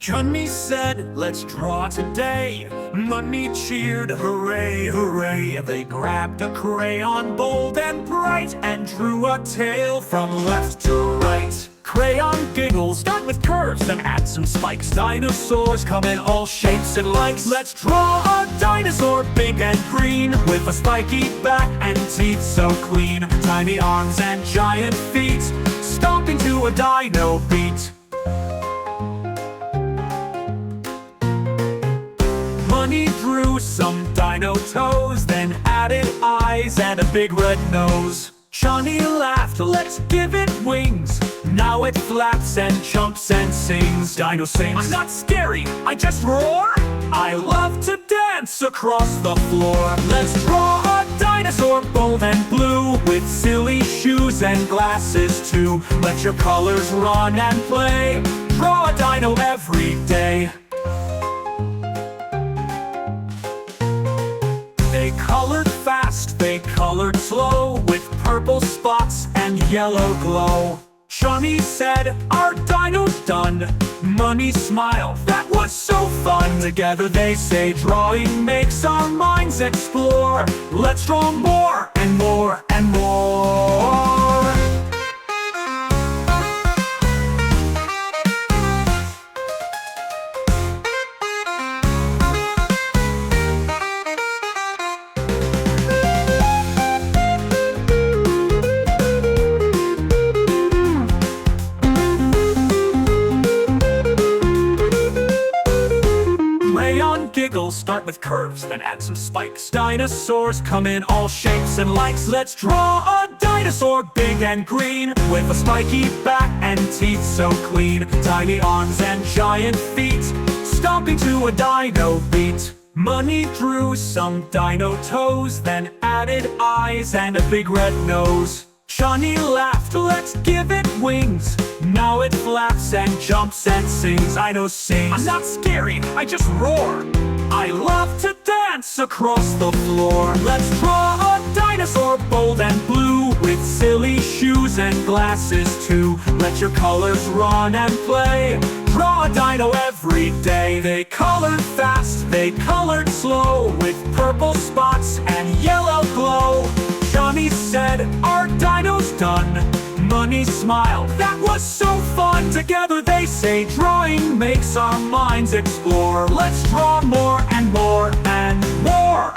Chunni said, let's draw today. Munni cheered, hooray, hooray. They grabbed a crayon bold and bright and drew a tail from left to right. Crayon giggles, start with curves, then add some spikes. Dinosaurs come in all shapes and likes. Let's draw a dinosaur, big and green, with a spiky back and teeth so clean. Tiny arms and giant feet, stomping to a dino beat. Munni drew some dino toes, then added eyes and a big red nose. Chunni laughed, let's give it wings. Now it flaps and jumps and sings. Dino sings, I'm not scary, I just roar. I love to dance across the floor. Let's draw a dinosaur bold and blue, with silly shoes and glasses too. Let your colors run and play. Draw a dino every day. They colored fast, they colored slow, with purple spots and yellow glow. Chunni said, our dino's done. Munni smiled, that was so fun. Together they say, drawing makes our minds explore. Let's draw more and more and more. Giggles, start with curves, then add some spikes. Dinosaurs come in all shapes and likes. Let's draw a dinosaur, big and green, with a spiky back and teeth so clean. Tiny arms and giant feet, stomping to a dino beat. Munni drew some dino toes, then added eyes and a big red nose. Chunni laughed, let's give it wings. Now it flaps and jumps and sings. I know sings, I'm not scary, I just roar. I love to dance across the floor. Let's draw a dinosaur bold and blue, with silly shoes and glasses too. Let your colors run and play. Draw a dino every day. They colored fast, they colored slow, with purple spots and yellow glow. Chunni said, our dino's done. Munni smiled, that was so fun. Together they say, drawing makes our minds explore. Let's draw more and more and more.